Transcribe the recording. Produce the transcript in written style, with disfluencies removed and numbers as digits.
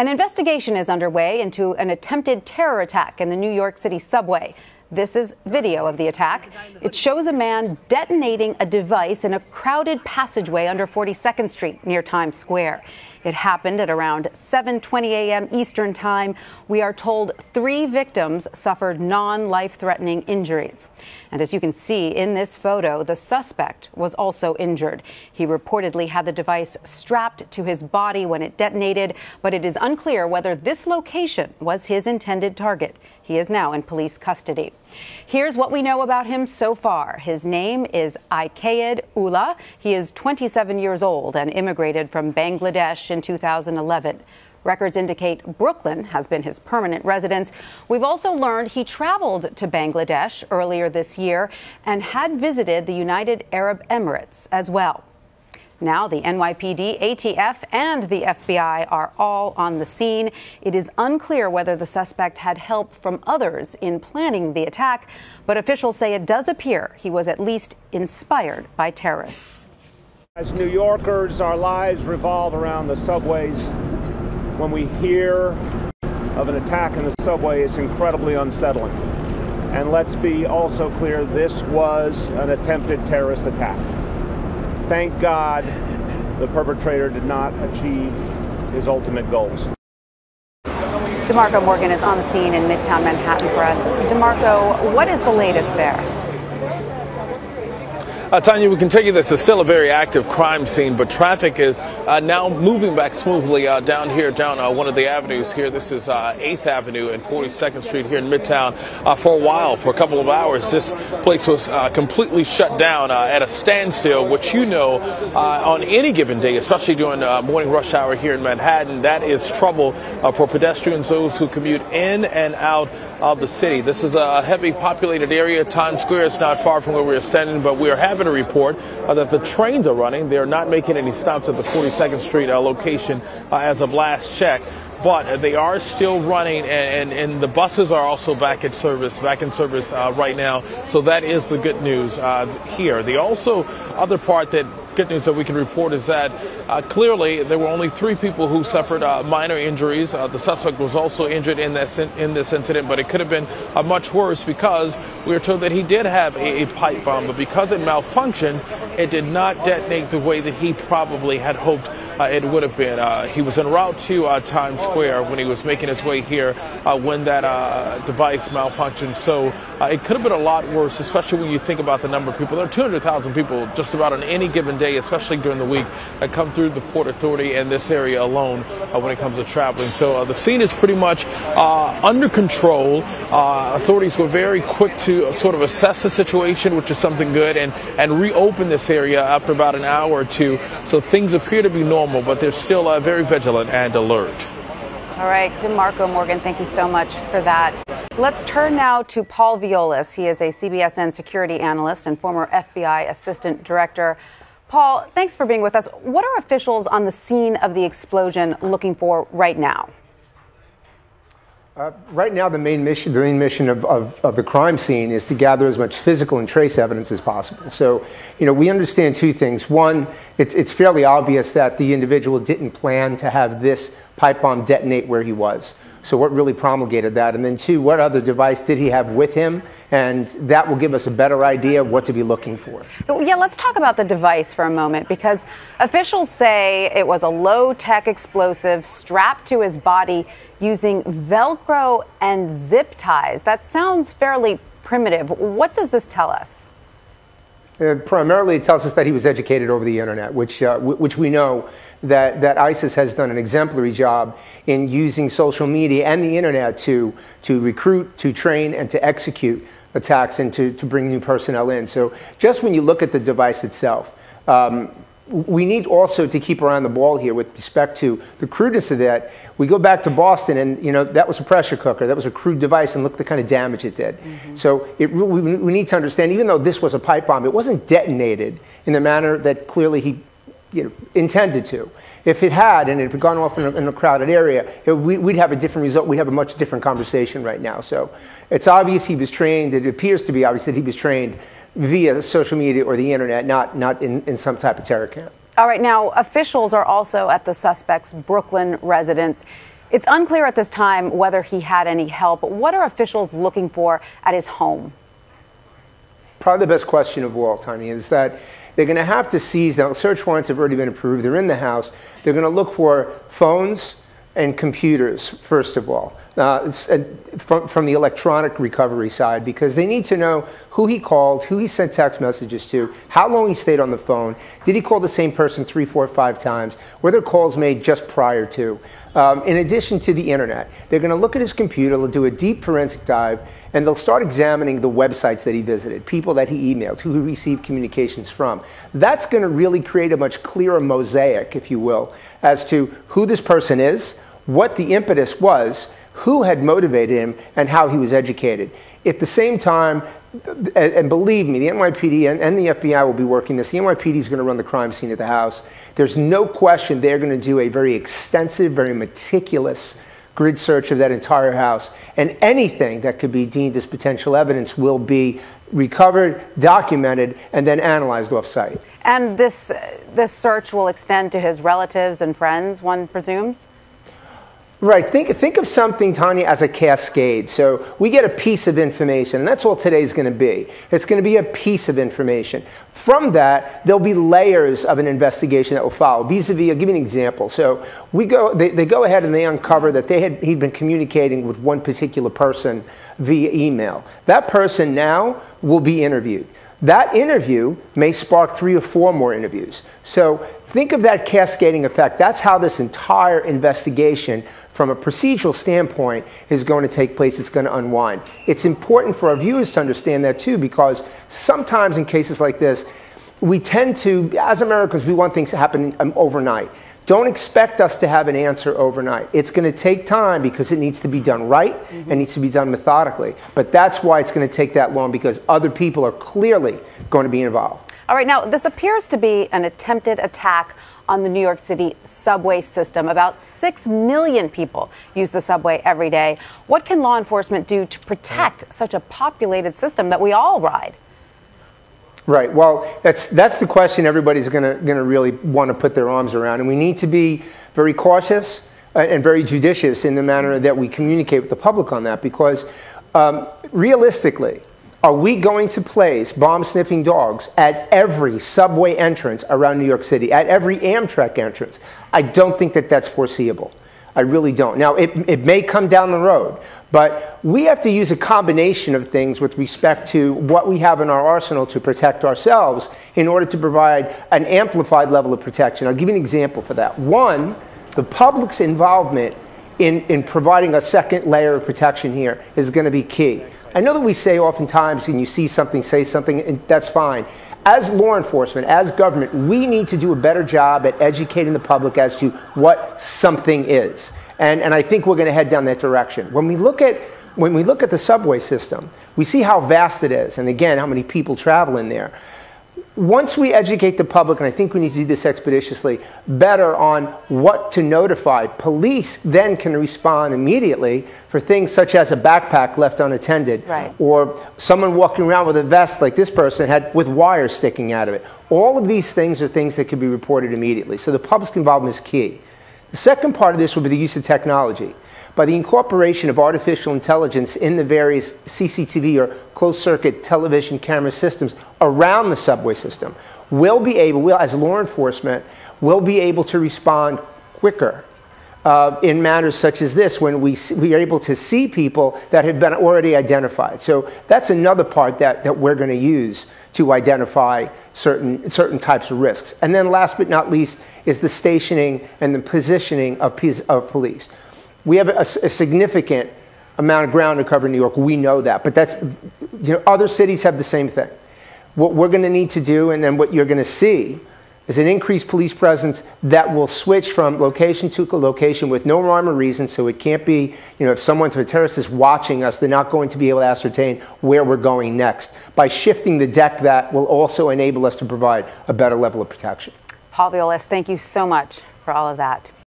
An investigation is underway into an attempted terror attack in the New York City subway. This is video of the attack. It shows a man detonating a device in a crowded passageway under 42nd Street near Times Square. It happened at around 7:20 a.m. Eastern Time. We are told 3 victims suffered non-life-threatening injuries. And as you can see in this photo, the suspect was also injured. He reportedly had the device strapped to his body when it detonated, but it is unclear whether this location was his intended target. He is now in police custody. Here's what we know about him so far. His name is Akayed Ullah. He is 27 years old and immigrated from Bangladesh in 2011. Records indicate Brooklyn has been his permanent residence. We've also learned he traveled to Bangladesh earlier this year and had visited the United Arab Emirates as well. Now the NYPD, ATF, and the FBI are all on the scene. It is unclear whether the suspect had help from others in planning the attack, but officials say it does appear he was at least inspired by terrorists. As New Yorkers, our lives revolve around the subways. When we hear of an attack in the subway, it's incredibly unsettling. And let's be also clear, this was an attempted terrorist attack. Thank God the perpetrator did not achieve his ultimate goals. DeMarco Morgan is on the scene in Midtown Manhattan for us. DeMarco, what is the latest there? Tanya, we can tell you this is still a very active crime scene, but traffic is now moving back smoothly down here, down one of the avenues here. This is 8th Avenue and 42nd Street here in Midtown. For a while, for a couple of hours, this place was completely shut down at a standstill, which you know on any given day, especially during morning rush hour here in Manhattan, that is trouble for pedestrians, those who commute in and out of the city. This is a heavily populated area. Times Square is not far from where we are standing, but we are having a report that the trains are running. They are not making any stops at the 42nd Street location as of last check, but they are still running, and the buses are also back in service right now. So that is the good news here. The also other part that good news that we can report is that clearly there were only 3 people who suffered minor injuries. The suspect was also injured in this incident, but it could have been much worse because we were told that he did have a pipe bomb, but because it malfunctioned, it did not detonate the way that he probably had hoped it would have been. He was en route to Times Square when he was making his way here when that device malfunctioned. So it could have been a lot worse, especially when you think about the number of people. There are 200,000 people just about on any given day, especially during the week, that come through the Port Authority and this area alone when it comes to traveling. So the scene is pretty much under control. Authorities were very quick to sort of assess the situation, which is something good, and reopen this area after about an hour or two. So things appear to be normal, but they're still very vigilant and alert. All right, DeMarco Morgan, thank you so much for that. Let's turn now to Paul Viollis. He is a CBSN security analyst and former FBI assistant director. Paul, thanks for being with us. What are officials on the scene of the explosion looking for right now? Right now, the main mission of the crime scene is to gather as much physical and trace evidence as possible. So, we understand 2 things. One, it's fairly obvious that the individual didn't plan to have this pipe bomb detonate where he was. So what really promulgated that? And then 2, what other device did he have with him? And that will give us a better idea of what to be looking for. Yeah, let's talk about the device for a moment, because officials say it was a low-tech explosive strapped to his body using Velcro and zip ties. That sounds fairly primitive. What does this tell us? Primarily, it tells us that he was educated over the internet, which we know that ISIS has done an exemplary job in using social media and the internet to recruit, to train, and to execute attacks and to bring new personnel in. So just when you look at the device itself, we need also to keep around the ball here with respect to the crudeness of that. We go back to Boston, and that was a pressure cooker. That was a crude device, and look the kind of damage it did. Mm-hmm. So we need to understand, even though this was a pipe bomb, it wasn't detonated in the manner that clearly he intended to. If it had, and it had gone off in a crowded area, we'd have a different result. We'd have a much different conversation right now. So it's obvious he was trained. It appears to be obvious that he was trained via social media or the internet, not in some type of terror camp. All right, now officials are also at the suspect's Brooklyn residence. It's unclear at this time whether he had any help. What are officials looking for at his home? Probably the best question of all, Tanya, is that they're going to have to seize. Now, search warrants have already been approved. They're in the house. They're going to look for phones and computers, first of all, from the electronic recovery side, because they need to know who he called, who he sent text messages to, how long he stayed on the phone, did he call the same person 3, 4, 5 times, were there calls made just prior to. In addition to the internet, they're going to look at his computer, they'll do a deep forensic dive, and they'll start examining the websites that he visited, people that he emailed, who he received communications from. That's going to really create a much clearer mosaic, if you will, as to who this person is, what the impetus was, who had motivated him, and how he was educated. At the same time, and believe me, the NYPD and the FBI will be working this. The NYPD is going to run the crime scene at the house. There's no question they're going to do a very extensive, very meticulous grid search of that entire house. And anything that could be deemed as potential evidence will be recovered, documented, and then analyzed off-site. And this search will extend to his relatives and friends, one presumes? Right. Think of something, Tanya, as a cascade. So we get a piece of information, and that's all today's going to be. It's going to be a piece of information. From that, there'll be layers of an investigation that will follow. Vis-a-vis, I'll give you an example. So they go ahead and they uncover that he'd been communicating with one particular person via email. That person now will be interviewed. That interview may spark 3 or 4 more interviews. So think of that cascading effect. That's how this entire investigation, from a procedural standpoint, is going to take place. It's going to unwind. It's important for our viewers to understand that too, because sometimes in cases like this, we tend to, as Americans, we want things to happen overnight. Don't expect us to have an answer overnight. It's going to take time because it needs to be done right and needs to be done methodically. But that's why it's going to take that long, because other people are clearly going to be involved. All right, now this appears to be an attempted attack on the New York City subway system. About 6 million people use the subway every day. What can law enforcement do to protect such a populated system that we all ride? Right. Well, that's the question everybody's going to really want to put their arms around, and we need to be very cautious and very judicious in the manner that we communicate with the public on that, because realistically, are we going to place bomb-sniffing dogs at every subway entrance around New York City, at every Amtrak entrance? I don't think that that's foreseeable. I really don't. Now, it may come down the road, but we have to use a combination of things with respect to what we have in our arsenal to protect ourselves in order to provide an amplified level of protection. I'll give you an example for that. One, the public's involvement in providing a second layer of protection here is going to be key. I know that we say oftentimes, when you see something, say something, and that's fine. As law enforcement, as government, we need to do a better job at educating the public as to what something is. And I think we're going to head down that direction. When we look at the subway system, we see how vast it is, and again, how many people travel in there. Once we educate the public, and I think we need to do this expeditiously, better on what to notify, police then can respond immediately for things such as a backpack left unattended, right, or someone walking around with a vest like this person had with wires sticking out of it. All of these things are things that can be reported immediately. So the public's involvement is key. The second part of this will be the use of technology. By the incorporation of artificial intelligence in the various CCTV or closed-circuit television camera systems around the subway system, we'll, as law enforcement, we'll be able to respond quicker in matters such as this, when we are able to see people that have been already identified. So that's another part that we're going to use to identify certain types of risks. And then last but not least is the stationing and the positioning of police. We have a significant amount of ground to cover in New York. We know that. But that's, other cities have the same thing. What we're going to need to do, and then what you're going to see, is an increased police presence that will switch from location to location with no rhyme or reason. So it can't be, if a terrorist is watching us, they're not going to be able to ascertain where we're going next. By shifting the deck, that will also enable us to provide a better level of protection. Paul Viollis, thank you so much for all of that.